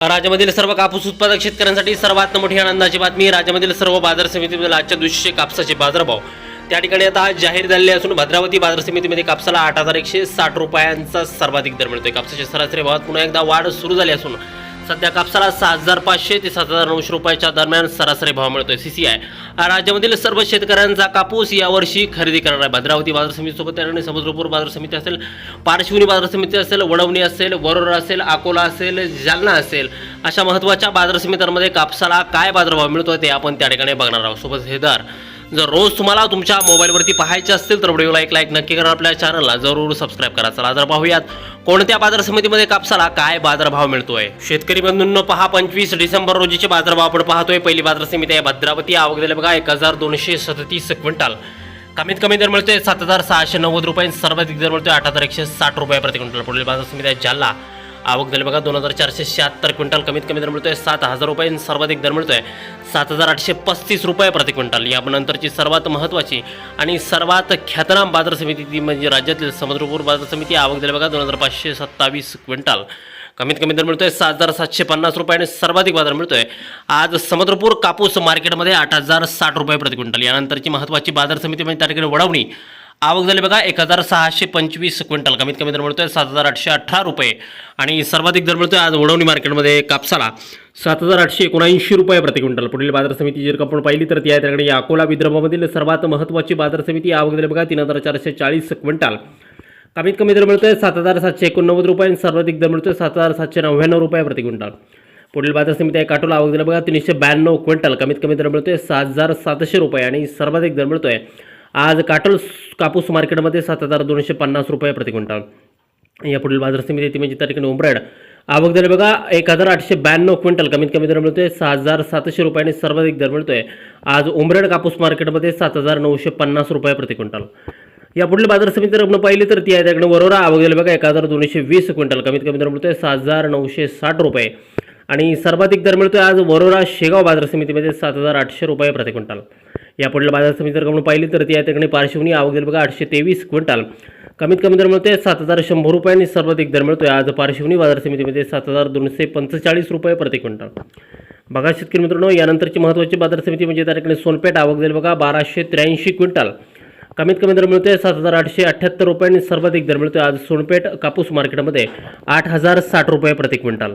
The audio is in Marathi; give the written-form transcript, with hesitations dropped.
राज्यामधील सर्व कापूस उत्पादक शेतकऱ्यांसाठी सर्वात मोठी आनंदाची बातमी। राज्यामधील सर्व बाजार समितीमध्ये आजच्या दिवशीचे कापसाचे बाजारभाव त्या ठिकाणी आता आज जाहीर झालेले असून भद्रावती बाजार समितीमध्ये कापसाला 8,160 रुपयांचा सर्वाधिक दर मिळतोय। कापसाच्या सरासरी भावात पुन्हा एकदा वाढ सुरू झाली असून सध्या कापसाला 6,500 ते 7,900 रुपयाच्या दरम्यान सरासरी भाव मिळतोय। सीसीआय राज्यामधील सर्व शेतकऱ्यांचा कापूस यावर्षी खरेदी करणार आहे। भद्रावती बाजार समितीसोबत त्याने समुद्रपूर बाजार समिती असेल, पारशिवनी बाजार समिती असेल, वडवणी असेल, वरोरा असेल, अकोला असेल, जालना असेल, अशा महत्त्वाच्या बाजार समित्यांमध्ये कापसाला काय बाजारभाव मिळतोय ते आपण त्या ठिकाणी बघणार आहोत। सोबत हे दर जर रोज तुम्हाला तुमच्या मोबाईलवरती पाहायचे असतील तर व्हिडिओला एक लाईक नक्की करा, आपल्या चॅनलला जरूर सबस्क्राईब करा। चला तर पाहूयात कोणत्या बाजार समितीमध्ये कापसाला काय बाजारभाव मिळतोय। शेतकरी बंधूंनो पहा, 25 डिसेंबर रोजीचे बाजारभाव आपण पाहतोय। पहिली बाजार समिती आहे भद्रावती। आवक दिले बघा 1,237 क्विंटल। कमीत कमी दर मिळतोय 7,690 रुपये, सर्वाधिक दर मिळतोय 8,160 रुपये प्रति क्विंटल। पुढील बाजार समिती आहे जालना। आवक दिले बघा 2,476 क्विंटल। कमीत कमी दर मिळतोय 7,000 रुपये, सर्वाधिक दर मिळतोय 7,835 रुपये प्रति क्विंटल। यानंतरची सर्वात महत्त्वाची आणि सर्वात ख्यातनाम बाजार समिती ती म्हणजे राज्यातील समुद्रपूर बाजार समिती। आवक दिले बघा 2,527 क्विंटल। कमीत कमी दर मिळतोय 7,750 रुपये आणि सर्वाधिक बाजार मिळतोय आज समुद्रपूर कापूस मार्केटमध्ये 8,060 रुपये प्रति क्विंटल। यानंतरची महत्त्वाची बाजार समिती म्हणजे त्या ठिकाणी वडवणी। आवक झाली बघा 1,625 क्विंटल। कमीत कमी दर मिळतोय 7,818 रुपये आणि सर्वाधिक दर मिळतोय आज वडवणी मार्केटमध्ये कापसाला 7,879 रुपये प्रति क्विंटल। पुढील बाजार समिती जर आपण पाहिली तर ती आहे त्याकडे अकोला विदर्भामधील सर्वात महत्त्वाची बाजार समिती। आवक झाली बघा 3,440 क्विंटल। कमीत कमी दर मिळतोय 7,789 रुपये आणि सर्वाधिक दर मिळतोय 7,799 रुपये प्रति क्विंटल। पुढील बाजार समिती आहे काटोला। आवक झाली बघा 392 क्विंटल। कमीत कमी दर मिळतोय 6,700 रुपये आणि सर्वाधिक दर मिळतोय आज काटोल कापूस मार्केटमध्ये 7,250 रुपये प्रति क्विंटल। या पुढील बाजार समिती ती म्हणजे त्या ठिकाणी उमरेड। आवक दर बघा 1,892 क्विंटल। कमीत कमी दर मिळतोय 6,700 रुपये आणि सर्वाधिक दर मिळतोय आज उमरेड कापूस मार्केटमध्ये 7,950 रुपये प्रति क्विंटल। या पुढील बाजार समिती जर आपण पाहिली तर ती आहे त्याकडे वरोरा। आवक दर बघा 1,220 क्विंटल। कमीत कमी दर मिळतोय 6,960 रुपये आणि सर्वाधिक दर मिळतोय आज वरोरा शेगाव बाजार समितीमध्ये 7,800 रुपये प्रति क्विंटल। या पुढील बाजार समिती जर आपण पाहिली तर ती आहे त्याकडे पारशिवनी। आवक दर बघा 823 क्विंटल। कमीत कमी दर मिळतोय 7,100 रुपये आणि सर्वाधिक दर मिळतोय आज पारशिवनी बाजार समितीमध्ये 7,245 रुपये प्रति क्विंटल। बघा शेतकरी मित्रांनो, यानंतरची महत्त्वाची बाजार समिती म्हणजे त्या ठिकाणी सोनपेठ। आवक दर बघा 1,283 क्विंटल। कमीत कमी दर मिळतोय 7,878 रुपये आणि सर्वाधिक दर मिळतोय आज सोनपेठ कापूस मार्केटमध्ये 8,060 रुपये प्रति क्विंटल।